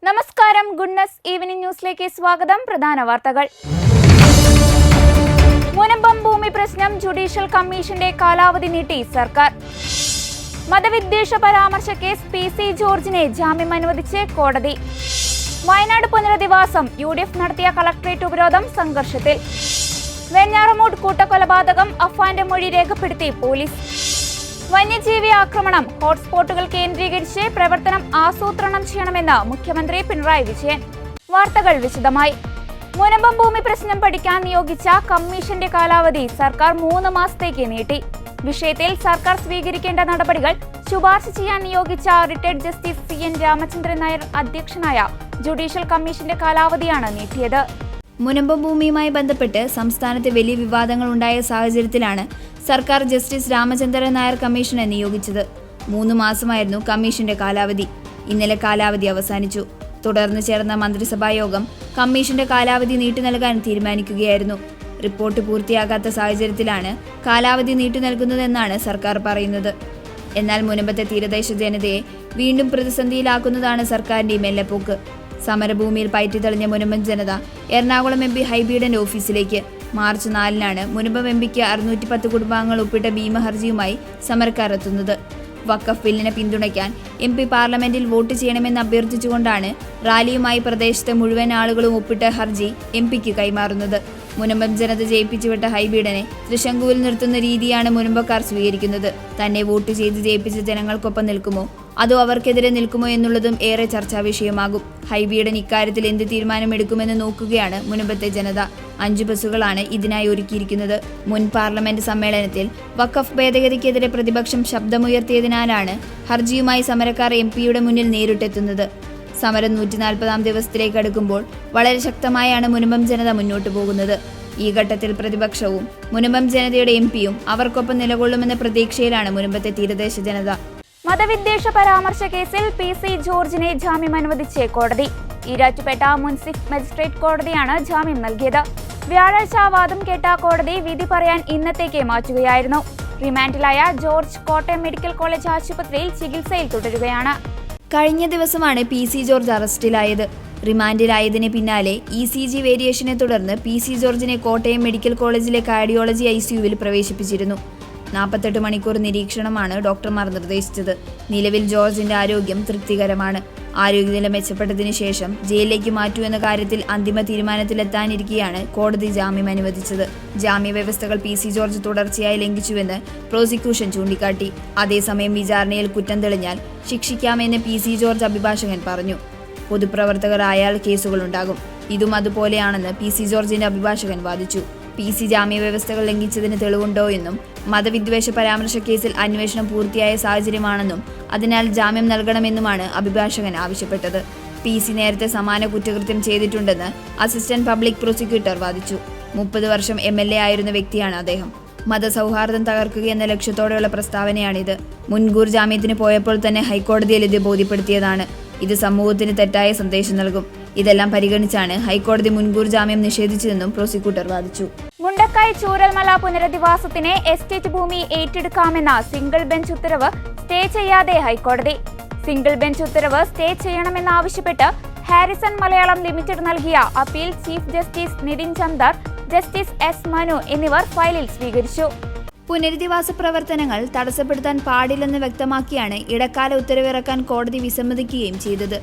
നമസ്കാരം, goodness evening ന്യൂസിലേക്ക് സ്വാഗതം. പ്രധാന വാർത്തകൾ. മുനമ്പം ഭൂമി പ്രശ്നം ജുഡീഷ്യൽ കമ്മീഷന്റെ കാലാവധി നീട്ടി സർക്കാർ. മതവിദ്വേഷ പരാമർശ കേസ് PC ജോർജിനെ ജാമ്യം അനുവദിച്ച് കോടതി. വയനാട് പുനരധിവാസം UDF നടത്തിയ കളക്ടറേറ്റ് ഉപരോധം സംഘർഷത്തിൽ. വെഞ്ഞാറമൂട് കൂട്ടക്കൊലപാതകം അഫാന്റെ മൊഴി രേഖപ്പെടുത്തി പോലീസ്. വന്യജീവി ആക്രമണം ഹോട്ട്സ്പോട്ടുകൾ കേന്ദ്രീകരിച്ച് പ്രവർത്തനം ആസൂത്രണം ചെയ്യണമെന്ന് മുഖ്യമന്ത്രി പിണറായി വിജയൻ. വാർത്തകൾ വിശദമായി. മുനമ്പം ഭൂമി പ്രശ്നം പഠിക്കാൻ നിയോഗിച്ച കമ്മീഷന്റെ കാലാവധി സർക്കാർ 3 മാസത്തേക്ക് നീട്ടി. വിഷയത്തിൽ സർക്കാർ സ്വീകരിക്കേണ്ട നടപടികൾ ശുപാർശ ചെയ്യാൻ നിയോഗിച്ച retired justice CN Ramachandran Nair അധ്യക്ഷനായ ജുഡീഷ്യൽ കമ്മീഷന്റെ കാലാവധിയാണ് നീട്ടിയത്. മുനമ്പം ഭൂമിയുമായി ബന്ധപ്പെട്ട് സംസ്ഥാനത്ത് വലിയ വിവാദങ്ങൾ ഉണ്ടായ സാഹചര്യത്തിലാണ് സർക്കാർ ജസ്റ്റിസ് രാമചന്ദ്രൻ നായർ കമ്മീഷനെ നിയോഗിച്ചത്. 3 മാസമായിരുന്നു കമ്മീഷന്റെ കാലാവധി. ഇന്നലെ കാലാവധി അവസാനിച്ചു. തുടർന്ന് ചേർന്ന മന്ത്രിസഭാ യോഗം കമ്മീഷന്റെ കാലാവധി നീട്ടി നൽകാൻ തീരുമാനിക്കുകയായിരുന്നു. റിപ്പോർട്ട് പൂർത്തിയാകാത്ത സാഹചര്യത്തിലാണ് കാലാവധി നീട്ടി നൽകുന്നതെന്നാണ് സർക്കാർ പറയുന്നത്. എന്നാൽ മുനമ്പത്തെ തീരദേശ ജനതയെ വീണ്ടും പ്രതിസന്ധിയിലാക്കുന്നതാണ് സർക്കാരിന്റെ മെല്ലെപ്പോക്ക്. സമരഭൂമിയിൽ പയറ്റിത്തെളിഞ്ഞ മുനമ്പം ജനത എറണാകുളം MP ഹൈബിയുടെ ഓഫീസിലേക്ക് മാർച്ച് 4-നാണ് മുനമ്പം MPക്ക് 610 കുടുംബാംഗങ്ങൾ ഒപ്പിട്ട ഭീമഹർജിയുമായി സമരക്കാർ എത്തുന്നത്. വഖഫ് ബില്ലിനെ പിന്തുണയ്ക്കാൻ MP പാർലമെന്റിൽ വോട്ട് ചെയ്യണമെന്ന് അഭ്യർത്ഥിച്ചുകൊണ്ടാണ് റാലിയുമായി പ്രദേശത്തെ മുഴുവൻ ആളുകളും ഒപ്പിട്ട ഹർജി MPക്ക് കൈമാറുന്നത്. മുനമ്പം ജനത ജയിപ്പിച്ചുവിട്ട ഹൈബീഡനെ തൃശങ്കുവിൽ നിർത്തുന്ന രീതിയാണ് മുനമ്പക്കാർ സ്വീകരിക്കുന്നത്. തന്നെ വോട്ട് ചെയ്ത് ജയിപ്പിച്ച ജനങ്ങൾക്കൊപ്പം നിൽക്കുമോ അതോ അവർക്കെതിരെ നിൽക്കുമോ എന്നുള്ളതും ഏറെ ചർച്ചാ വിഷയമാകും. ഹൈബീഡൻ ഇക്കാര്യത്തിൽ എന്ത് തീരുമാനമെടുക്കുമെന്ന് നോക്കുകയാണ് മുനമ്പത്തെ ജനത. 5 ബസ്സുകളാണ് ഇതിനായി ഒരുക്കിയിരിക്കുന്നത്. മുൻ പാർലമെന്റ് സമ്മേളനത്തിൽ വഖഫ് ഭേദഗതിക്കെതിരെ പ്രതിപക്ഷം ശബ്ദമുയർത്തിയതിനാലാണ് ഹർജിയുമായി സമരക്കാർ MPയുടെ മുന്നിൽ നേരിട്ടെത്തുന്നത്. സമരം 140-ാം ദിവസത്തിലേക്ക് അടുക്കുമ്പോൾ വളരെ ശക്തമായാണ് മുനമ്പം ജനത മുന്നോട്ടു പോകുന്നത്. ഈ ഘട്ടത്തിൽ പ്രതിപക്ഷവും മുനമ്പം ജനതയുടെ MPയും അവർക്കൊപ്പം നിലകൊള്ളുമെന്ന പ്രതീക്ഷയിലാണ് മുനമ്പത്തെ തീരദേശ ജനത. മതവിദ്വേഷ പരാമർശ കേസിൽ PC ജോർജിനെ ജാമ്യം അനുവദിച്ച് കോടതി. ഈരാറ്റുപേട്ട മുൻസിഫ് മജിസ്ട്രേറ്റ് കോടതിയാണ് ജാമ്യം നൽകിയത്. വ്യാഴാഴ്ച വാദം കേട്ട കോടതി വിധി പറയാൻ ഇന്നത്തേക്ക് മാറ്റുകയായിരുന്നു. റിമാൻഡിലായ ജോർജ് കോട്ടയം മെഡിക്കൽ കോളേജ് ആശുപത്രിയിൽ ചികിത്സയിൽ തുടരുകയാണ്. കഴിഞ്ഞ ദിവസമാണ് PC ജോർജ് അറസ്റ്റിലായത്. റിമാൻഡിലായതിന് പിന്നാലെ ECG വേരിയേഷനെ തുടർന്ന് PC ജോർജിനെ കോട്ടയം മെഡിക്കൽ കോളേജിലെ കാർഡിയോളജി ICUവിൽ പ്രവേശിപ്പിച്ചിരുന്നു. 48 മണിക്കൂർ നിരീക്ഷണമാണ് ഡോക്ടർമാർ നിർദ്ദേശിച്ചത്. നിലവിൽ ജോർജിന്റെ ആരോഗ്യം തൃപ്തികരമാണ്. ആരോഗ്യനില മെച്ചപ്പെട്ടതിന് ശേഷം ജയിലിലേക്ക് മാറ്റുമെന്ന കാര്യത്തിൽ അന്തിമ തീരുമാനത്തിലെത്താനിരിക്കെയാണ് കോടതി ജാമ്യം അനുവദിച്ചത്. ജാമ്യവ്യവസ്ഥകൾ PC ജോർജ് തുടർച്ചയായി ലംഘിച്ചുവെന്ന് പ്രോസിക്യൂഷൻ ചൂണ്ടിക്കാട്ടി. അതേസമയം വിചാരണയിൽ കുറ്റം തെളിഞ്ഞാൽ ശിക്ഷിക്കാമെന്ന് PC ജോർജ് അഭിഭാഷകൻ പറഞ്ഞു. പൊതുപ്രവർത്തകരായാൽ കേസുകളുണ്ടാകും. ഇതും അതുപോലെയാണെന്ന് PC ജോർജിന്റെ അഭിഭാഷകൻ വാദിച്ചു. PC ജാമ്യവ്യവസ്ഥകൾ ലംഘിച്ചതിന് തെളിവുണ്ടോ എന്നും മതവിദ്വേഷ പരാമർശ കേസിൽ അന്വേഷണം പൂർത്തിയായ സാഹചര്യമാണെന്നും അതിനാൽ ജാമ്യം നൽകണമെന്നുമാണ് അഭിഭാഷകൻ ആവശ്യപ്പെട്ടത്. PC നേരത്തെ സമാന കുറ്റകൃത്യം ചെയ്തിട്ടുണ്ടെന്ന് അസിസ്റ്റന്റ് പബ്ലിക് പ്രോസിക്യൂട്ടർ വാദിച്ചു. 30 വർഷം MLA ആയിരുന്ന വ്യക്തിയാണ് അദ്ദേഹം. മതസൗഹാർദ്ദം തകർക്കുക എന്ന ലക്ഷ്യത്തോടെയുള്ള പ്രസ്താവനയാണിത്. മുൻകൂർ ജാമ്യത്തിന് പോയപ്പോൾ തന്നെ ഹൈക്കോടതിയിൽ ഇത് ബോധ്യപ്പെടുത്തിയതാണ്. ഇത് സമൂഹത്തിന് തെറ്റായ സന്ദേശം നൽകും. ഇതെല്ലാം പരിഗണിച്ചാണ് ഹൈക്കോടതി മുൻകൂർ ജാമ്യം നിഷേധിച്ചതെന്നും പ്രോസിക്യൂട്ടർ വാദിച്ചു. മുണ്ടക്കൈ ചൂരൽമല പുനരധിവാസത്തിന് എസ്റ്റേറ്റ് ഭൂമി ഏറ്റെടുക്കാമെന്ന സിംഗിൾ ബെഞ്ച് ഉത്തരവ് സ്റ്റേ ചെയ്യാതെ ഹൈക്കോടതി. സിംഗിൾ ബെഞ്ച് ഉത്തരവ് സ്റ്റേ ചെയ്യണമെന്നാവശ്യപ്പെട്ട് ഹാരിസൺ മലയാളം ലിമിറ്റഡ് നൽകിയ appeal chief justice Nitin Chandar, justice S Manu എന്നിവർ ഫയലിൽ സ്വീകരിച്ചു. പുനരധിവാസ പ്രവർത്തനങ്ങൾ തടസ്സപ്പെടുത്താൻ പാടില്ലെന്ന് വ്യക്തമാക്കിയാണ് ഇടക്കാല ഉത്തരവിറക്കാൻ കോടതി വിസമ്മതിക്കുകയും ചെയ്തത്.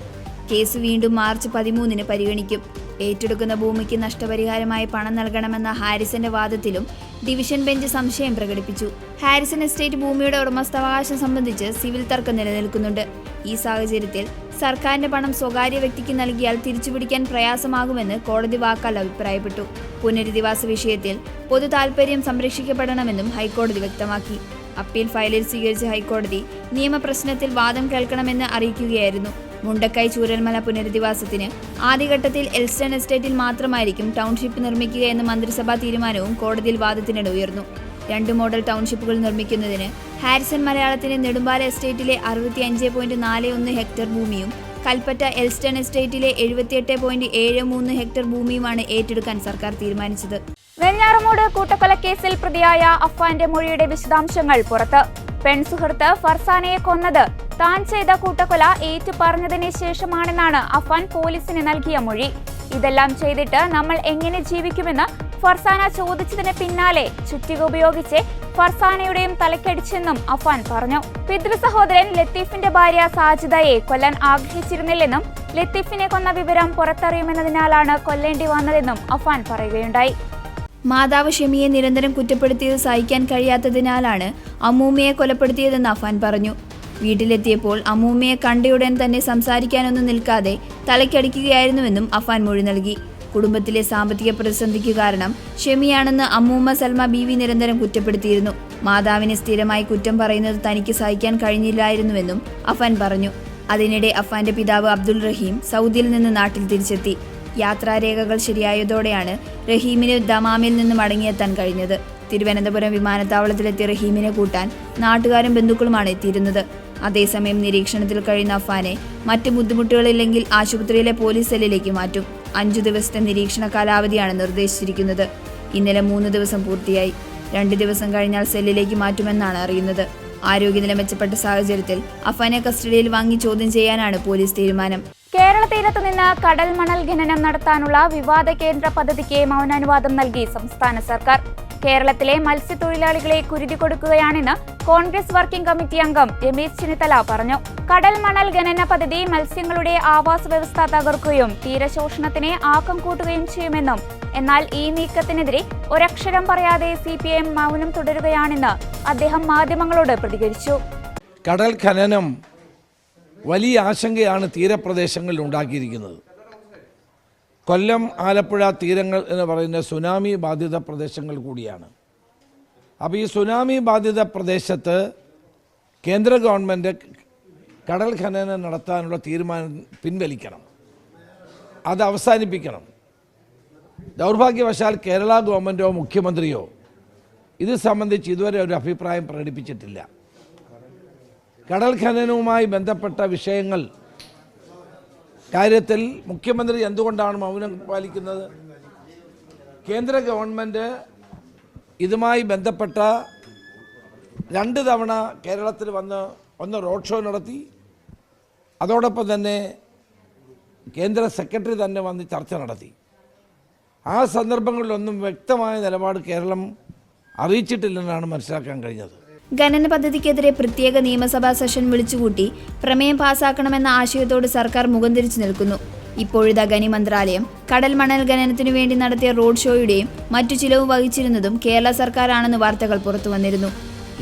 കേസ് വീണ്ടും മാർച്ച് 13-ന് പരിഗണിക്കും. ഏറ്റെടുക്കുന്ന ഭൂമിക്ക് നഷ്ടപരിഹാരമായി പണം നൽകണമെന്ന ഹാരിസന്റെ വാദത്തിലും ഡിവിഷൻ ബെഞ്ച് സംശയം പ്രകടിപ്പിച്ചു. ഹാരിസൺ എസ്റ്റേറ്റ് ഭൂമിയുടെ ഉടമസ്ഥാവകാശം സംബന്ധിച്ച് സിവിൽ തർക്കം നിലനിൽക്കുന്നുണ്ട്. ഈ സാഹചര്യത്തിൽ സർക്കാരിന്റെ പണം സ്വകാര്യ വ്യക്തിക്ക് നൽകിയാൽ തിരിച്ചുപിടിക്കാൻ പ്രയാസമാകുമെന്ന് കോടതി വാക്കാൽ അഭിപ്രായപ്പെട്ടു. പുനരധിവാസ വിഷയത്തിൽ പൊതു താൽപര്യം സംരക്ഷിക്കപ്പെടണമെന്നും ഹൈക്കോടതി വ്യക്തമാക്കി. അപ്പീൽ ഫയലിൽ സ്വീകരിച്ച ഹൈക്കോടതി നിയമപ്രശ്നത്തിൽ വാദം കേൾക്കണമെന്ന് അറിയിക്കുകയായിരുന്നു. മുണ്ടക്കൈ ചൂരൽമല പുനരധിവാസത്തിന് ആദ്യഘട്ടത്തിൽ എൽസ്റ്റൺ എസ്റ്റേറ്റിൽ മാത്രമായിരിക്കും ടൗൺഷിപ്പ് നിർമ്മിക്കുക എന്ന മന്ത്രിസഭാ തീരുമാനവും കോടതിയിൽ വാദത്തിനിടെ ഉയർന്നു. 2 മോഡൽ ടൗൺഷിപ്പുകൾ നിർമ്മിക്കുന്നതിന് ഹാരിസൺ മലയാളത്തിന്റെ നെടുമ്പാല എസ്റ്റേറ്റിലെ 65.41 ഹെക്ടർ ഭൂമിയും കൽപ്പറ്റ എൽസ്റ്റൺ എസ്റ്റേറ്റിലെ 78.73 ഹെക്ടർ ഭൂമിയുമാണ് ഏറ്റെടുക്കാൻ സർക്കാർ തീരുമാനിച്ചത്. വെഞ്ഞാറമൂട് കൂട്ടക്കൊലക്കേസിൽ പ്രതിയായ അഫാന്റെ മൊഴിയുടെ വിശദാംശങ്ങൾ പുറത്ത്. പെൺസുഹൃത്ത് ഫർസാനയെ കൊന്നത് താൻ ചെയ്ത കൂട്ടക്കൊല ഏറ്റുപറഞ്ഞതിന് ശേഷമാണെന്നാണ് അഫാൻ പോലീസിന് നൽകിയ മൊഴി. ഇതെല്ലാം ചെയ്തിട്ട് നമ്മൾ എങ്ങനെ ജീവിക്കുമെന്ന് ഫർസാന ചോദിച്ചതിന് പിന്നാലെ ചുറ്റിക ഉപയോഗിച്ച് ഫർസാനയുടെയും തലക്കടിച്ചെന്നും അഫാൻ പറഞ്ഞു. പിതൃ സഹോദരൻ ലത്തീഫിന്റെ ഭാര്യ സാജിദയെ കൊല്ലാൻ ആഗ്രഹിച്ചിരുന്നില്ലെന്നും ലത്തീഫിനെ കൊന്ന വിവരം പുറത്തറിയുമെന്നതിനാലാണ് കൊല്ലേണ്ടി വന്നതെന്നും അഫാൻ പറയുകയുണ്ടായി. മാതാവ് ഷെമിയെ നിരന്തരം കുറ്റപ്പെടുത്തിയത് സഹിക്കാൻ കഴിയാത്തതിനാലാണ് അമ്മൂമ്മയെ കൊലപ്പെടുത്തിയതെന്ന് അഫാൻ പറഞ്ഞു. വീട്ടിലെത്തിയപ്പോൾ അമ്മൂമ്മയെ കണ്ടയുടൻ തന്നെ സംസാരിക്കാനൊന്നും നിൽക്കാതെ തലയ്ക്കടിക്കുകയായിരുന്നുവെന്നും അഫാൻ മൊഴി നൽകി. കുടുംബത്തിലെ സാമ്പത്തിക പ്രതിസന്ധിക്ക് കാരണം ഷെമിയാണെന്ന് അമ്മൂമ്മ സൽമ ബീവി നിരന്തരം കുറ്റപ്പെടുത്തിയിരുന്നു. മാതാവിനെ സ്ഥിരമായി കുറ്റം പറയുന്നത് തനിക്ക് സഹിക്കാൻ കഴിഞ്ഞില്ലായിരുന്നുവെന്നും അഫാൻ പറഞ്ഞു. അതിനിടെ അഫാന്റെ പിതാവ് അബ്ദുൾ റഹീം സൗദിയിൽ നിന്ന് നാട്ടിൽ തിരിച്ചെത്തി. യാത്രാരേഖകൾ ശരിയായതോടെയാണ് റഹീമിന് ദമാമിൽ നിന്ന് മടങ്ങിയെത്താൻ കഴിഞ്ഞത്. തിരുവനന്തപുരം വിമാനത്താവളത്തിലെത്തിയ റഹീമിനെ കൂട്ടാൻ നാട്ടുകാരും ബന്ധുക്കളുമാണ് എത്തിയിരുന്നത്. അതേസമയം നിരീക്ഷണത്തിൽ കഴിയുന്ന അഫാനെ മറ്റ് ബുദ്ധിമുട്ടുകളില്ലെങ്കിൽ ആശുപത്രിയിലെ പോലീസ് സെല്ലിലേക്ക് മാറ്റും. 5 ദിവസത്തെ നിരീക്ഷണ കാലാവധിയാണ് നിർദ്ദേശിച്ചിരിക്കുന്നത്. ഇന്നലെ 3 ദിവസം പൂർത്തിയായി. 2 ദിവസം കഴിഞ്ഞാൽ സെല്ലിലേക്ക് മാറ്റുമെന്നാണ് അറിയുന്നത്. ആരോഗ്യനില മെച്ചപ്പെട്ട സാഹചര്യത്തിൽ അഫാനെ കസ്റ്റഡിയിൽ വാങ്ങി ചോദ്യം ചെയ്യാനാണ് പോലീസ് തീരുമാനം. കേരള തീരത്ത് നിന്ന് കടൽ മണൽ ഖനനം നടത്താനുള്ള വിവാദ കേന്ദ്ര പദ്ധതിക്ക് മൗനാനുവാദം നൽകി സംസ്ഥാന സർക്കാർ. കേരളത്തിലെ മത്സ്യത്തൊഴിലാളികളെ കുരുതി കൊടുക്കുകയാണെന്ന് കോൺഗ്രസ് വർക്കിംഗ് കമ്മിറ്റി അംഗം രമേശ് ചെന്നിത്തല പറഞ്ഞു. കടൽ മണൽ ഖനന പദ്ധതി മത്സ്യങ്ങളുടെ ആവാസ വ്യവസ്ഥ തകർക്കുകയും തീരശോഷണത്തിന് ആക്കം കൂട്ടുകയും ചെയ്യുമെന്നും, എന്നാൽ ഈ നീക്കത്തിനെതിരെ ഒരക്ഷരം പറയാതെ CPIM മൗനം തുടരുകയാണെന്ന് അദ്ദേഹം മാധ്യമങ്ങളോട് പ്രതികരിച്ചു. കടൽ ഖനനം വലിയ ആശങ്കയാണ് തീരപ്രദേശങ്ങളിൽ ഉണ്ടാക്കിയിരിക്കുന്നത്. കൊല്ലം, ആലപ്പുഴ തീരങ്ങൾ എന്ന് പറയുന്ന സുനാമി ബാധിത പ്രദേശങ്ങൾ കൂടിയാണ്. അപ്പോൾ ഈ സുനാമി ബാധിത പ്രദേശത്ത് കേന്ദ്ര ഗവൺമെൻറ് കടൽ ഖനനം നടത്താനുള്ള തീരുമാനം പിൻവലിക്കണം, അത് അവസാനിപ്പിക്കണം. ദൗർഭാഗ്യവശാൽ കേരള ഗവൺമെൻറ്റോ മുഖ്യമന്ത്രിയോ ഇത് സംബന്ധിച്ച് ഇതുവരെ ഒരു അഭിപ്രായം പ്രകടിപ്പിച്ചിട്ടില്ല. കടൽ ഖനനവുമായി ബന്ധപ്പെട്ട വിഷയങ്ങൾ കാര്യത്തിൽ മുഖ്യമന്ത്രി എന്തുകൊണ്ടാണ് മൗനം പാലിക്കുന്നത്? കേന്ദ്ര ഗവൺമെൻറ് ഇതുമായി ബന്ധപ്പെട്ട 2 തവണ കേരളത്തിൽ വന്ന് ഒന്ന് റോഡ് ഷോ നടത്തി. അതോടൊപ്പം തന്നെ കേന്ദ്ര സെക്രട്ടറി തന്നെ വന്ന് ചർച്ച നടത്തി. ആ സന്ദർഭങ്ങളിലൊന്നും വ്യക്തമായ നിലപാട് കേരളം അറിയിച്ചിട്ടില്ലെന്നാണ് മനസ്സിലാക്കാൻ കഴിഞ്ഞത്. ഖനന പദ്ധതിക്കെതിരെ പ്രത്യേക നിയമസഭാ സെഷൻ വിളിച്ചുകൂട്ടി പ്രമേയം പാസാക്കണമെന്ന ആശയത്തോട് സർക്കാർ മുഖം തിരിച്ചു നിൽക്കുന്നു. ഇപ്പോഴിതാ ഖനി മന്ത്രാലയം കടൽ മണൽ ഖനനത്തിനു വേണ്ടി നടത്തിയ റോഡ് ഷോയുടെയും മറ്റു ചിലവ് വഹിച്ചിരുന്നതും കേരള സർക്കാരാണെന്ന് വാർത്തകൾ പുറത്തു വന്നിരുന്നു.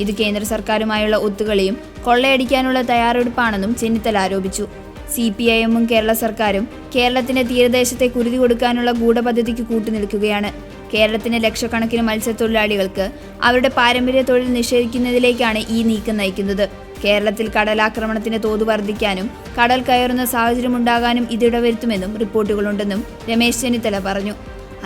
ഇത് കേന്ദ്ര സർക്കാരുമായുള്ള ഒത്തുകളിയും കൊള്ളയടിക്കാനുള്ള തയ്യാറെടുപ്പാണെന്നും ചെന്നിത്തല ആരോപിച്ചു. CPIM-ഉം കേരള സർക്കാരും കേരളത്തിന്റെ തീരദേശത്തെ കുരുതി കൊടുക്കാനുള്ള ഗൂഢപദ്ധതിക്ക് കൂട്ടുനിൽക്കുകയാണ്. കേരളത്തിലെ ലക്ഷക്കണക്കിന് മത്സ്യത്തൊഴിലാളികൾക്ക് അവരുടെ പാരമ്പര്യ തൊഴിൽ നിഷേധിക്കുന്നതിലേക്കാണ് ഈ നീക്കം നയിക്കുന്നത്. കേരളത്തിൽ കടലാക്രമണത്തിന്റെ തോത് വർദ്ധിക്കാനും കടൽ കയറുന്ന സാഹചര്യമുണ്ടാകാനും ഇതിടവരുത്തുമെന്നും റിപ്പോർട്ടുകളുണ്ടെന്നും രമേശ് ചെന്നിത്തല പറഞ്ഞു.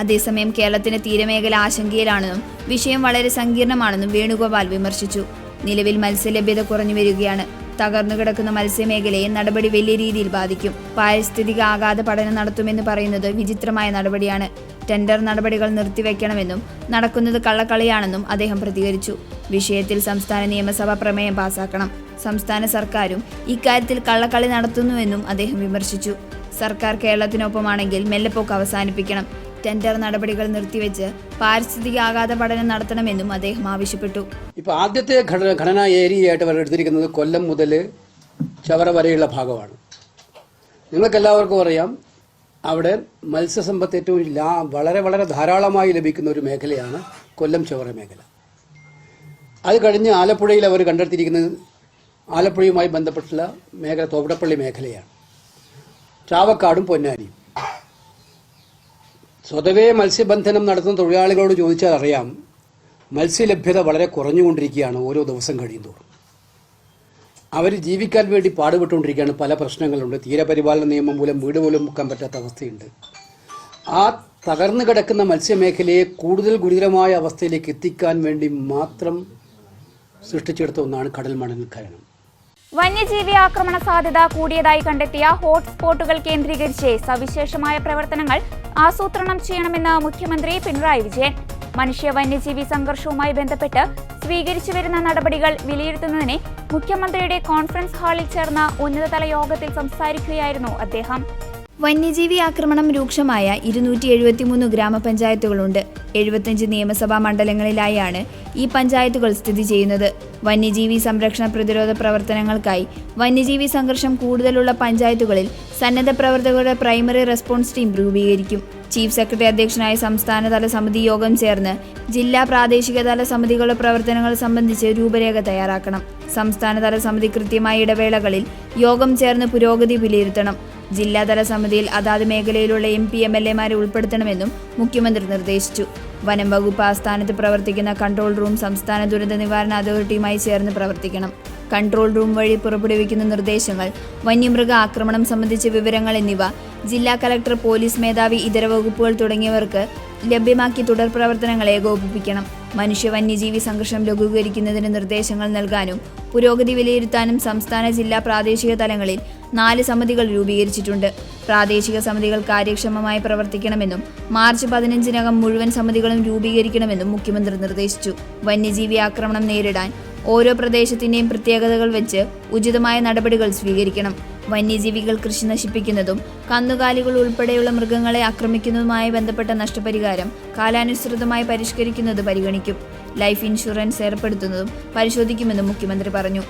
അതേസമയം കേരളത്തിന്റെ തീരമേഖല ആശങ്കയിലാണെന്നും വിഷയം വളരെ സങ്കീർണമാണെന്നും വേണുഗോപാൽ വിമർശിച്ചു. നിലവിൽ മത്സ്യലഭ്യത കുറഞ്ഞു വരികയാണ്. തകർന്നു കിടക്കുന്ന മത്സ്യമേഖലയെ നടപടി വലിയ രീതിയിൽ ബാധിക്കും. പാരിസ്ഥിതിക ആഘാത പഠനം നടത്തുമെന്ന് പറയുന്നത് വിചിത്രമായ നടപടിയാണ്. ടെൻഡർ നടപടികൾ നിർത്തിവെക്കണമെന്നും നടക്കുന്നത് കള്ളക്കളിയാണെന്നും അദ്ദേഹം പ്രതികരിച്ചു. വിഷയത്തിൽ സംസ്ഥാന നിയമസഭ പ്രമേയം പാസാക്കണം. സംസ്ഥാന സർക്കാരും ഇക്കാര്യത്തിൽ കള്ളക്കളി നടത്തുന്നുവെന്നും അദ്ദേഹം വിമർശിച്ചു. സർക്കാർ കേരളത്തിനൊപ്പമാണെങ്കിൽ മെല്ലെപ്പോക്ക് അവസാനിപ്പിക്കണം. ടെൻഡർ നടപടികൾ നിർത്തിവെച്ച് പാരിസ്ഥിതിക ആഘാത പഠനം നടത്തണമെന്നും അദ്ദേഹം ആവശ്യപ്പെട്ടു. ഇപ്പോൾ ആദ്യത്തെ ഘടനാ ഏരിയയായിട്ട് അവർ എടുത്തിരിക്കുന്നത് കൊല്ലം മുതൽ ചവറ വരെയുള്ള ഭാഗമാണ്. നിങ്ങൾക്കെല്ലാവർക്കും അറിയാം, അവിടെ മത്സ്യസമ്പത്ത് ഏറ്റവും വളരെ ധാരാളമായി ലഭിക്കുന്ന ഒരു മേഖലയാണ് കൊല്ലം ചവറ മേഖല. അത് കഴിഞ്ഞ് ആലപ്പുഴയിൽ അവർ കണ്ടെത്തിയിരിക്കുന്നത് ആലപ്പുഴയുമായി ബന്ധപ്പെട്ടുള്ള മേഖല തോട്ടപ്പള്ളി മേഖലയാണ്. ചാവക്കാടും പൊന്നാനിയും. സ്വതവേ മത്സ്യബന്ധനം നടത്തുന്ന തൊഴിലാളികളോട് ചോദിച്ചാൽ അറിയാം, മത്സ്യലഭ്യത വളരെ കുറഞ്ഞുകൊണ്ടിരിക്കുകയാണ് ഓരോ ദിവസം കഴിയുന്തോറും. അവർ ജീവിക്കാൻ വേണ്ടി പാടുപെട്ടുകൊണ്ടിരിക്കുകയാണ്. പല പ്രശ്നങ്ങളുണ്ട്. തീരപരിപാലന നിയമം മൂലം വീട് പോലും വെക്കാൻ പറ്റാത്ത അവസ്ഥയുണ്ട്. ആ തകർന്നു കിടക്കുന്ന മത്സ്യമേഖലയെ കൂടുതൽ ഗുരുതരമായ അവസ്ഥയിലേക്ക് എത്തിക്കാൻ വേണ്ടി മാത്രം സൃഷ്ടിച്ചെടുത്ത ഒന്നാണ് കടൽ മണൽ ഖനനം. വന്യജീവി ആക്രമണ സാധ്യത കൂടിയതായി കണ്ടെത്തിയ ഹോട്ട്സ്പോട്ടുകൾ കേന്ദ്രീകരിച്ച് സവിശേഷമായ പ്രവർത്തനങ്ങൾ ആസൂത്രണം ചെയ്യണമെന്ന് മുഖ്യമന്ത്രി പിണറായി വിജയൻ. മനുഷ്യ വന്യജീവി സംഘർഷവുമായി ബന്ധപ്പെട്ട് സ്വീകരിച്ചു വരുന്ന നടപടികൾ വിലയിരുത്തുന്നതിന് മുഖ്യമന്ത്രിയുടെ കോൺഫറൻസ് ഹാളിൽ ചേർന്ന ഉന്നതതല യോഗത്തിൽ സംസാരിക്കുകയായിരുന്നു അദ്ദേഹം. വന്യജീവി ആക്രമണം രൂക്ഷമായ 273 ഗ്രാമപഞ്ചായത്തുകളുണ്ട്. 75 നിയമസഭാ മണ്ഡലങ്ങളിലായാണ് ഈ പഞ്ചായത്തുകൾ സ്ഥിതി ചെയ്യുന്നത്. വന്യജീവി സംരക്ഷണ പ്രതിരോധ പ്രവർത്തനങ്ങൾക്കായി വന്യജീവി സംഘർഷം കൂടുതലുള്ള പഞ്ചായത്തുകളിൽ സന്നദ്ധ പ്രവർത്തകരുടെ പ്രൈമറി റെസ്പോൺസ് ടീം രൂപീകരിക്കും. ചീഫ് സെക്രട്ടറി അധ്യക്ഷനായ സംസ്ഥാനതല സമിതി യോഗം ചേർന്ന് ജില്ലാ പ്രാദേശികതല സമിതികളുടെ പ്രവർത്തനങ്ങൾ സംബന്ധിച്ച് രൂപരേഖ തയ്യാറാക്കണം. സംസ്ഥാനതല സമിതി കൃത്യമായ ഇടവേളകളിൽ യോഗം ചേർന്ന് പുരോഗതി വിലയിരുത്തണം. ജില്ലാതല സമിതിയിൽ അതാത് മേഖലയിലുള്ള MP MLA-മാരെ ഉൾപ്പെടുത്തണമെന്നും മുഖ്യമന്ത്രി നിർദ്ദേശിച്ചു. വനം വകുപ്പ് ആസ്ഥാനത്ത് പ്രവർത്തിക്കുന്ന കൺട്രോൾ റൂം സംസ്ഥാന ദുരന്ത നിവാരണ അതോറിറ്റിയുമായി ചേർന്ന് പ്രവർത്തിക്കണം. കൺട്രോൾ റൂം വഴി പുറപ്പെടുവിക്കുന്ന നിർദ്ദേശങ്ങൾ, വന്യമൃഗ ആക്രമണം സംബന്ധിച്ച വിവരങ്ങൾ എന്നിവ ജില്ലാ കലക്ടർ, പോലീസ് മേധാവി, ഇതര വകുപ്പുകൾ തുടങ്ങിയവർക്ക് ലഭ്യമാക്കി തുടർ പ്രവർത്തനങ്ങൾ ഏകോപിപ്പിക്കണം. മനുഷ്യ വന്യജീവി സംഘർഷം ലഘൂകരിക്കുന്നതിന് നിർദ്ദേശങ്ങൾ നൽകാനും പുരോഗതി വിലയിരുത്താനും സംസ്ഥാന, ജില്ലാ, പ്രാദേശിക തലങ്ങളിൽ 4 സമിതികൾ രൂപീകരിച്ചിട്ടുണ്ട്. പ്രാദേശിക സമിതികൾ കാര്യക്ഷമമായി പ്രവർത്തിക്കണമെന്നും മാർച്ച് 15-നകം മുഴുവൻ സമിതികളും രൂപീകരിക്കണമെന്നും മുഖ്യമന്ത്രി നിർദ്ദേശിച്ചു. വന്യജീവി ആക്രമണം നേരിടാൻ ഓരോ പ്രദേശത്തിൻ്റെയും പ്രത്യേകതകൾ വെച്ച് ഉചിതമായ നടപടികൾ സ്വീകരിക്കണം. വന്യജീവികൾ കൃഷി നശിപ്പിക്കുന്നതും കന്നുകാലികൾ ഉൾപ്പെടെയുള്ള മൃഗങ്ങളെ ആക്രമിക്കുന്നതുമായി ബന്ധപ്പെട്ട നഷ്ടപരിഹാരം കാലാനുസൃതമായി പരിഷ്കരിക്കുന്നത് പരിഗണിക്കും. ലൈഫ് ഇൻഷുറൻസ് ഏർപ്പെടുത്തുന്നതും പരിശോധിക്കുമെന്നും മുഖ്യമന്ത്രി പറഞ്ഞു.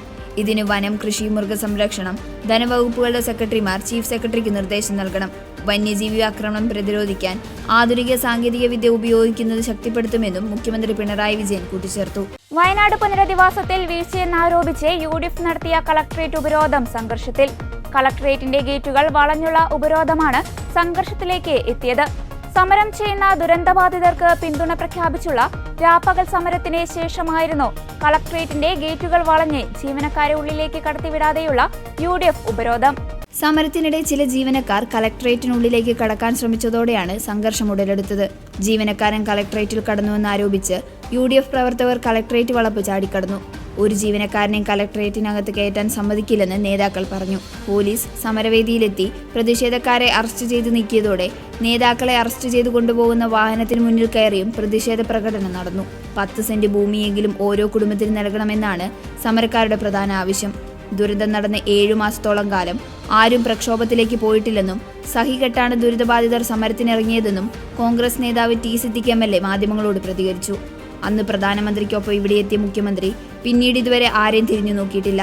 ഇതിന് വനം, കൃഷി, മൃഗസംരക്ഷണം, ധനവകുപ്പുകളുടെ സെക്രട്ടറിമാർ ചീഫ് സെക്രട്ടറിക്ക് നിർദ്ദേശം നൽകണം. വന്യജീവി ആക്രമണം പ്രതിരോധിക്കാൻ ആധുനിക സാങ്കേതിക വിദ്യ ഉപയോഗിക്കുന്നത് ശക്തിപ്പെടുത്തുമെന്നും മുഖ്യമന്ത്രി പിണറായി വിജയൻ കൂട്ടിച്ചേർത്തു. വയനാട് പുനരധിവാസത്തിൽ വീഴ്ചയെന്നാരോപിച്ച് UDF നടത്തിയ കളക്ടറേറ്റ് ഉപരോധം സംഘർഷത്തിൽ. കളക്ടറേറ്റിന്റെ ഗേറ്റുകൾ വളഞ്ഞുള്ള ഉപരോധമാണ് സംഘർഷത്തിലേക്ക് എത്തിയത്. സമരം ചെയ്യുന്ന ദുരന്തബാധിതർക്ക് പിന്തുണ പ്രഖ്യാപിച്ചുള്ള രാപ്പകൽ സമരത്തിന് ശേഷമായിരുന്നു കളക്ടറേറ്റിന്റെ ഗേറ്റുകൾ വളഞ്ഞ് ജീവനക്കാരെ ഉള്ളിലേക്ക് കടത്തിവിടാതെയുള്ള UDF ഉപരോധം. സമരത്തിനിടെ ചില ജീവനക്കാർ കളക്ടറേറ്റിനുള്ളിലേക്ക് കടക്കാൻ ശ്രമിച്ചതോടെയാണ് സംഘർഷം ഉടലെടുത്തത്. ജീവനക്കാരൻ കളക്ടറേറ്റിൽ കടന്നുവെന്നാരോപിച്ച് UDF പ്രവർത്തകർ കളക്ടറേറ്റ് വളപ്പ് ചാടിക്കടന്നു. ഒരു ജീവനക്കാരനെയും കളക്ടറേറ്റിനകത്ത് കയറ്റാൻ സമ്മതിക്കില്ലെന്ന് നേതാക്കൾ പറഞ്ഞു. പോലീസ് സമരവേദിയിലെത്തി പ്രതിഷേധക്കാരെ അറസ്റ്റ് ചെയ്ത് നീക്കിയതോടെ നേതാക്കളെ അറസ്റ്റ് ചെയ്ത് കൊണ്ടുപോകുന്ന വാഹനത്തിന് മുന്നിൽ കയറിയും പ്രതിഷേധ പ്രകടനം നടന്നു. 10 സെന്റ് ഭൂമിയെങ്കിലും ഓരോ കുടുംബത്തിന് നൽകണമെന്നാണ് സമരക്കാരുടെ പ്രധാന ആവശ്യം. ദുരന്തം നടന്ന 7 മാസത്തോളം കാലം ആരും പ്രക്ഷോഭത്തിലേക്ക് പോയിട്ടില്ലെന്നും സഹികെട്ടാണ് ദുരിതബാധിതർ സമരത്തിനിറങ്ങിയതെന്നും കോൺഗ്രസ് നേതാവ് T. സിദ്ദിഖ് MLA മാധ്യമങ്ങളോട് പ്രതികരിച്ചു. അന്ന് പ്രധാനമന്ത്രിക്കൊപ്പം ഇവിടെയെത്തിയ മുഖ്യമന്ത്രി പിന്നീട് ഇതുവരെ ആരെയും തിരിഞ്ഞു നോക്കിയിട്ടില്ല.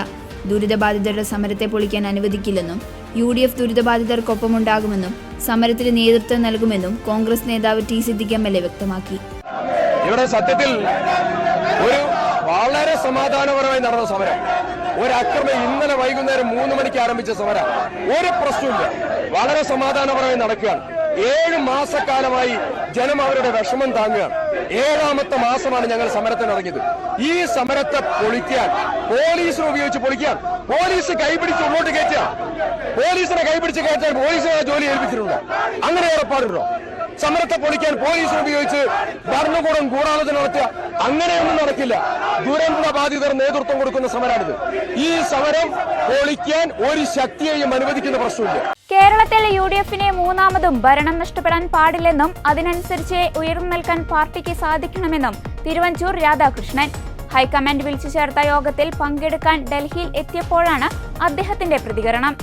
ദുരിതബാധിതരുടെ സമരത്തെ പൊളിക്കാൻ അനുവദിക്കില്ലെന്നും UDF ദുരിതബാധിതർക്കൊപ്പമുണ്ടാകുമെന്നും സമരത്തിന് നേതൃത്വം നൽകുമെന്നും കോൺഗ്രസ് നേതാവ് T. സിദ്ദിഖ് MLA വ്യക്തമാക്കി. ഇവിടെ സത്യത്തിൽ ഒരു വളരെ സമാധാനപരമായി നടന്ന സമരം, ഒരക്രമം ഇന്നലെ വൈകുന്നേരം 3 മണിക്ക് ആരംഭിച്ച സമരം ഒരു പ്രശ്നമില്ല, വളരെ സമാധാനപരമായി നടക്കുകയാണ്. 7 മാസക്കാലമായി ജനം അവരുടെ വിഷമം താങ്ങുകയാണ്. 7ാമത്തെ മാസമാണ് ഞങ്ങൾ സമരത്തിനിറങ്ങിയത്. ഈ സമരത്തെ പൊളിക്കാൻ പോലീസിനെ ഉപയോഗിച്ച് പൊളിക്കാൻ, പോലീസ് കൈപിടിച്ച് മുന്നോട്ട് കയറ്റുക, പോലീസിനെ കൈപിടിച്ച് കയറ്റാൻ പോലീസിനെ ജോലി ഏൽപ്പിച്ചിട്ടുണ്ടോ? അങ്ങനെ ഏർപ്പാടുണ്ടോ? സമരത്തെ പൊളിക്കാൻ പോലീസിനെ ഉപയോഗിച്ച് ഭരണകൂടം ഗൂഢാലോചന നടത്തുക, അങ്ങനെയൊന്നും നടക്കില്ല. ദുരന്ത ബാധിതർ നേതൃത്വം കൊടുക്കുന്ന സമരമാണിത്. ഈ സമരം പൊളിക്കാൻ ഒരു ശക്തിയെയും അനുവദിക്കുന്ന പ്രശ്നമില്ല. കേരളത്തിൽ UDF-ന് മൂന്നാമതും ഭരണം നഷ്ടപ്പെടാൻ പാടില്ലെന്നും അതിനനുസരിച്ച് ഉയർന്നു നിൽക്കാൻ പാർട്ടിക്ക് സാധിക്കണമെന്നും തിരുവഞ്ചൂർ രാധാകൃഷ്ണൻ. ഹൈക്കമാൻഡ് വിളിച്ചു ചേർത്ത യോഗത്തിൽ പങ്കെടുക്കാൻ ഡൽഹിയിൽ എത്തിയപ്പോഴാണ് അദ്ദേഹത്തിന്റെ പ്രതികരണം.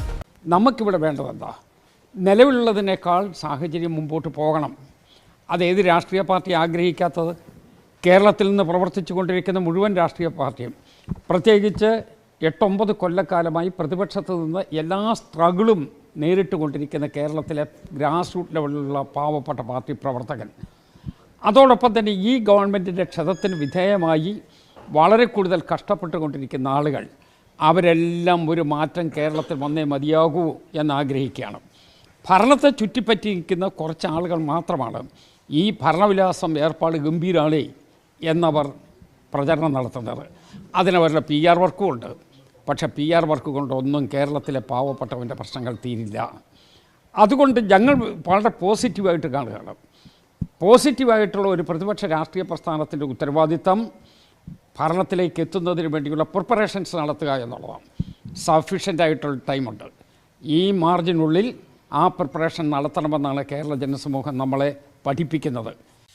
നമുക്കിവിടെ വേണ്ടതെന്താ? നിലവിലുള്ളതിനേക്കാൾ സാഹചര്യം മുമ്പോട്ട് പോകണം. അതേത് രാഷ്ട്രീയ പാർട്ടി ആഗ്രഹിക്കാത്തത്? കേരളത്തിൽ നിന്ന് പ്രവർത്തിച്ചു കൊണ്ടിരിക്കുന്ന മുഴുവൻ രാഷ്ട്രീയ പാർട്ടിയും, പ്രത്യേകിച്ച് 8-9 കൊല്ലക്കാലമായി പ്രതിപക്ഷത്ത് നിന്ന് എല്ലാ സ്ട്രഗിളും നേരിട്ട് കൊണ്ടിരിക്കുന്ന കേരളത്തിലെ ഗ്രാസ് റൂട്ട് ലെവലിലുള്ള പാവപ്പെട്ട പാർട്ടി പ്രവർത്തകൻ, അതോടൊപ്പം തന്നെ ഈ ഗവൺമെൻറ്റിൻ്റെ ക്ഷതത്തിന് വിധേയമായി വളരെ കൂടുതൽ കഷ്ടപ്പെട്ടുകൊണ്ടിരിക്കുന്ന ആളുകൾ, അവരെല്ലാം ഒരു മാറ്റം കേരളത്തിൽ വന്നേ മതിയാകൂ എന്നാഗ്രഹിക്കുകയാണ്. ഭരണത്തെ ചുറ്റിപ്പറ്റിയിരിക്കുന്ന കുറച്ച് ആളുകൾ മാത്രമാണ് ഈ ഭരണവിലാസം ഏർപ്പാട് ഗംഭീരാളേ എന്നവർ പ്രചരണം നടത്തുന്നത്. അതിനവരുടെ PR വർക്കും ഉണ്ട്. പക്ഷേ PR വർക്ക് കൊണ്ടൊന്നും കേരളത്തിലെ പാവപ്പെട്ടവൻ്റെ പ്രശ്നങ്ങൾ തീരില്ല. അതുകൊണ്ട് ഞങ്ങൾ വളരെ പോസിറ്റീവായിട്ട് കാണുകയാണ്. പോസിറ്റീവായിട്ടുള്ള ഒരു പ്രതിപക്ഷ രാഷ്ട്രീയ പ്രസ്ഥാനത്തിൻ്റെ ഉത്തരവാദിത്തം ഭരണത്തിലേക്ക് എത്തുന്നതിന് വേണ്ടിയുള്ള പ്രിപ്പറേഷൻസ് നടത്തുക എന്നുള്ളതാണ്. സഫീഷ്യൻ്റായിട്ടുള്ള ടൈമുണ്ട്. ഈ മാർജിനുള്ളിൽ ആ പ്രിപ്പറേഷൻ നടത്തണമെന്നാണ് കേരള ജനസമൂഹം നമ്മളെ പഠിപ്പിക്കുന്നത്.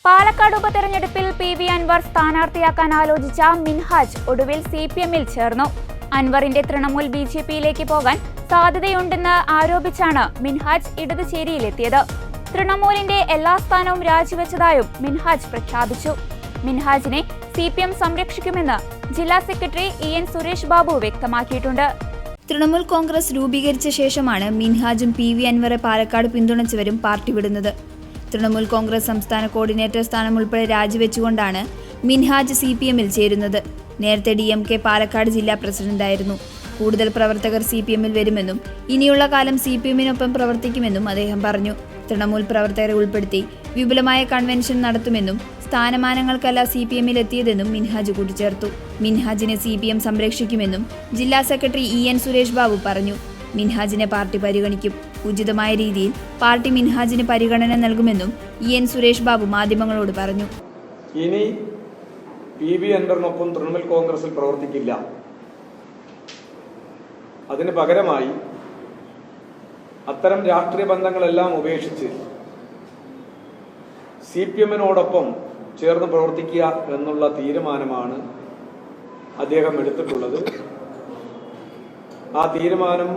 പാലക്കാട് ഉപതെരഞ്ഞെടുപ്പിൽ PV അൻവർ സ്ഥാനാർത്ഥിയാക്കാൻ ആലോചിച്ച മിൻഹാജ് ഒടുവിൽ CPM-ൽ ചേർന്നു. അൻവറിന്റെ തൃണമൂൽ BJP-യിലേക്ക് പോകാൻ സാധ്യതയുണ്ടെന്ന് ആരോപിച്ചാണ് മിൻഹാജ് ഇടത് ചേരിയിലെത്തിയത്. തൃണമൂലിന്റെ എല്ലാ സ്ഥാനവും രാജിവെച്ചതായും മിൻഹാജ് പ്രഖ്യാപിച്ചു. മിൻഹാജിനെ CPM സംരക്ഷിക്കുമെന്ന് ജില്ലാ സെക്രട്ടറി EN സുരേഷ് ബാബു വ്യക്തമാക്കിയിട്ടുണ്ട്. തൃണമൂൽ കോൺഗ്രസ് രൂപീകരിച്ച ശേഷമാണ് മിൻഹാജും PV അൻവറെ പാലക്കാട് പിന്തുണച്ചവരും പാർട്ടി വിടുന്നത്. തൃണമൂൽ കോൺഗ്രസ് സംസ്ഥാന കോർഡിനേറ്റർ സ്ഥാനം ഉൾപ്പെടെ രാജിവെച്ചുകൊണ്ടാണ് മിൻഹാജ് CPM-ൽ ചേരുന്നത്. നേരത്തെ DMK പാലക്കാട് ജില്ലാ പ്രസിഡന്റായിരുന്നു. കൂടുതൽ പ്രവർത്തകർ CPM-ൽ വരുമെന്നും ഇനിയുള്ള കാലം CPM-നൊപ്പം പ്രവർത്തിക്കുമെന്നും അദ്ദേഹം പറഞ്ഞു. തൃണമൂൽ പ്രവർത്തകരെ ഉൾപ്പെടുത്തി വിപുലമായ കൺവെൻഷൻ നടത്തുമെന്നും സ്ഥാനമാനങ്ങൾക്കല്ല CPM-ൽ എത്തിയതെന്നും മിൻഹാജ് കൂട്ടിച്ചേർത്തു. മിൻഹാജിനെ CPM സംരക്ഷിക്കുമെന്നും ജില്ലാ സെക്രട്ടറി EN സുരേഷ് ബാബു പറഞ്ഞു. മിൻഹാജിനെ പാർട്ടി പരിഗണിക്കും. ഉചിതമായ രീതിയിൽ പാർട്ടി മിൻഹാജിന് പരിഗണന നൽകുമെന്നും EN സുരേഷ് ബാബു മാധ്യമങ്ങളോട് പറഞ്ഞു. ഇനി PV അൻവറിനൊപ്പം തൃണമൂൽ കോൺഗ്രസിൽ പ്രവർത്തിക്കില്ല. അതിന് പകരമായി അത്തരം രാഷ്ട്രീയ ബന്ധങ്ങളെല്ലാം ഉപേക്ഷിച്ച് CPM-നോടൊപ്പം ചേർന്ന് പ്രവർത്തിക്കുക എന്നുള്ള തീരുമാനമാണ് അദ്ദേഹം എടുത്തിട്ടുള്ളത്. ആ തീരുമാനം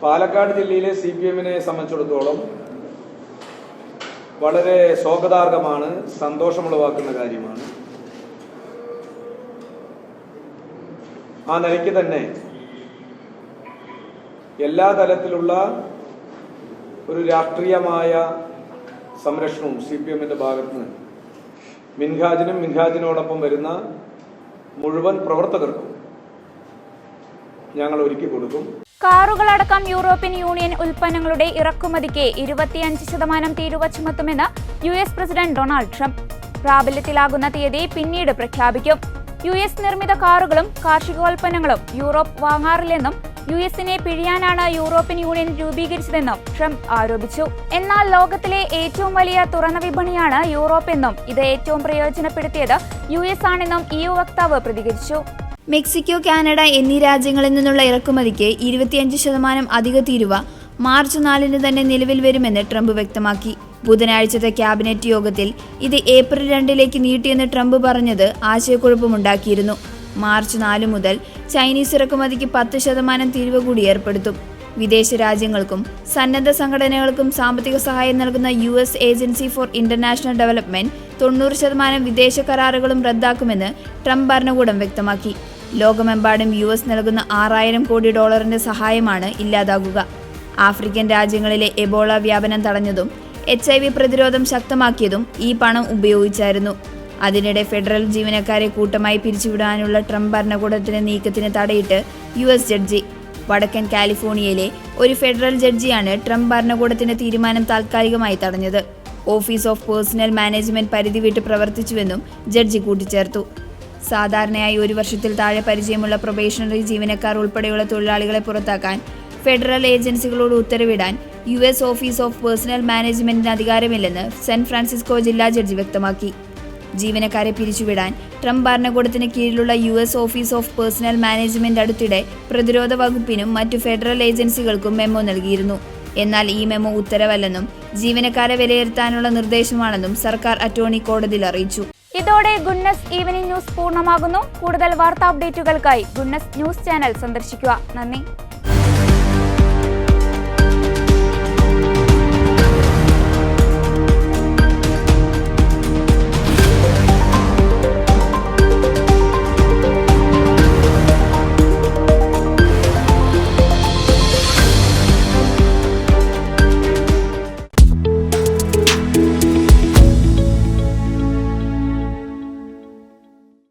പാലക്കാട് ജില്ലയിലെ CPM-നെ സംബന്ധിച്ചിടത്തോളം വളരെ സ്വാഗതാർഹമാണ്, സന്തോഷമുളവാക്കുന്ന കാര്യമാണ്. ആ നിലയ്ക്ക് തന്നെ എല്ലാ തലത്തിലുള്ള ഒരു രാഷ്ട്രീയമായ സംരക്ഷണവും CPM-ന്റെ ഭാഗത്ത് നിന്ന് മിൻഹാജിനും മിൻഹാജിനോടൊപ്പം വരുന്ന മുഴുവൻ പ്രവർത്തകർക്കും ഞങ്ങൾ ഒരുക്കി കൊടുക്കും. കാറുകളടക്കം യൂറോപ്യൻ യൂണിയൻ ഉൽപ്പന്നങ്ങളുടെ ഇറക്കുമതിക്ക് 25% തീരുവ ചുമത്തുമെന്ന് US പ്രസിഡന്റ് ഡൊണാൾഡ് ട്രംപ്. പ്രാബല്യത്തിലാകുന്ന തീയതി പിന്നീട് പ്രഖ്യാപിക്കും. US നിർമ്മിത കാറുകളും കാർഷികോൽപ്പന്നങ്ങളും യൂറോപ്പ് വാങ്ങാറില്ലെന്നും US-നെ പിഴിയാനാണ് യൂറോപ്യൻ യൂണിയൻ രൂപീകരിച്ചതെന്നും ട്രംപ് ആരോപിച്ചു. എന്നാൽ ലോകത്തിലെ ഏറ്റവും വലിയ തുറന്ന വിപണിയാണ് യൂറോപ്പെന്നും ഇത് ഏറ്റവും പ്രയോജനപ്പെടുത്തിയത് US ആണെന്നും EU വക്താവ് പ്രതികരിച്ചു. മെക്സിക്കോ, കാനഡ എന്നീ രാജ്യങ്ങളിൽ നിന്നുള്ള ഇറക്കുമതിക്ക് 25% അധിക തീരുവ മാർച്ച് 4 തന്നെ നിലവിൽ വരുമെന്ന് ട്രംപ് വ്യക്തമാക്കി. ബുധനാഴ്ചത്തെ ക്യാബിനറ്റ് യോഗത്തിൽ ഇത് ഏപ്രിൽ 2 നീട്ടിയെന്ന് ട്രംപ് പറഞ്ഞത് ആശയക്കുഴപ്പമുണ്ടാക്കിയിരുന്നു. മാർച്ച് 4 മുതൽ ചൈനീസ് ഇറക്കുമതിക്ക് 10% തീരുവ കൂടി ഏർപ്പെടുത്തും. വിദേശ രാജ്യങ്ങൾക്കും സന്നദ്ധ സംഘടനകൾക്കും സാമ്പത്തിക സഹായം നൽകുന്ന US agency for international development 90% വിദേശ കരാറുകളും റദ്ദാക്കുമെന്ന് ട്രംപ് ഭരണകൂടം വ്യക്തമാക്കി. ലോകമെമ്പാടും US നൽകുന്ന $6000 കോടി സഹായമാണ് ഇല്ലാതാകുക. ആഫ്രിക്കൻ രാജ്യങ്ങളിലെ എബോള വ്യാപനം തടഞ്ഞതും HIV പ്രതിരോധം ശക്തമാക്കിയതും ഈ പണം ഉപയോഗിച്ചായിരുന്നു. അതിനിടെ ഫെഡറൽ ജീവനക്കാരെ കൂട്ടമായി പിരിച്ചുവിടാനുള്ള ട്രംപ് ഭരണകൂടത്തിന്റെ നീക്കത്തിന് തടയിട്ട് US ജഡ്ജി. വടക്കൻ കാലിഫോർണിയയിലെ ഒരു ഫെഡറൽ ജഡ്ജിയാണ് ട്രംപ് ഭരണകൂടത്തിന്റെ തീരുമാനം താൽക്കാലികമായി തടഞ്ഞത്. ഓഫീസ് ഓഫ് പേഴ്സണൽ മാനേജ്മെന്റ് പരിധി വിട്ട് പ്രവർത്തിച്ചുവെന്നും ജഡ്ജി കൂട്ടിച്ചേർത്തു. സാധാരണയായി 1 വർഷത്തിൽ താഴെ പരിചയമുള്ള പ്രൊബേഷണറി ജീവനക്കാർ ഉൾപ്പെടെയുള്ള തൊഴിലാളികളെ പുറത്താക്കാൻ ഫെഡറൽ ഏജൻസികളോട് ഉത്തരവിടാൻ US ഓഫീസ് ഓഫ് പേഴ്സണൽ മാനേജ്മെന്റിന് അധികാരമില്ലെന്ന് സാൻ ഫ്രാൻസിസ്കോ ജില്ലാ ജഡ്ജി വ്യക്തമാക്കി. ജീവനക്കാരെ പിരിച്ചുവിടാൻ ട്രംപ് ഭരണകൂടത്തിന് കീഴിലുള്ള US office of personnel management അടുത്തിടെ പ്രതിരോധ വകുപ്പിനും മറ്റു ഫെഡറൽ ഏജൻസികൾക്കും മെമ്മോ നൽകിയിരുന്നു. എന്നാൽ ഈ മെമ്മോ ഉത്തരവല്ലെന്നും ജീവനക്കാരെ വിലയിരുത്താനുള്ള നിർദ്ദേശമാണെന്നും സർക്കാർ അറ്റോർണി കോടതിയിൽ അറിയിച്ചു. ഇതോടെ ഗുഡ്നസ് ഈവനിംഗ് ന്യൂസ് പൂർണ്ണമാകുന്നു. കൂടുതൽ വാർത്താ അപ്ഡേറ്റുകൾക്കായി ഗുഡ്നസ് ന്യൂസ് ചാനൽ സന്ദർശിക്കുക. നന്ദി.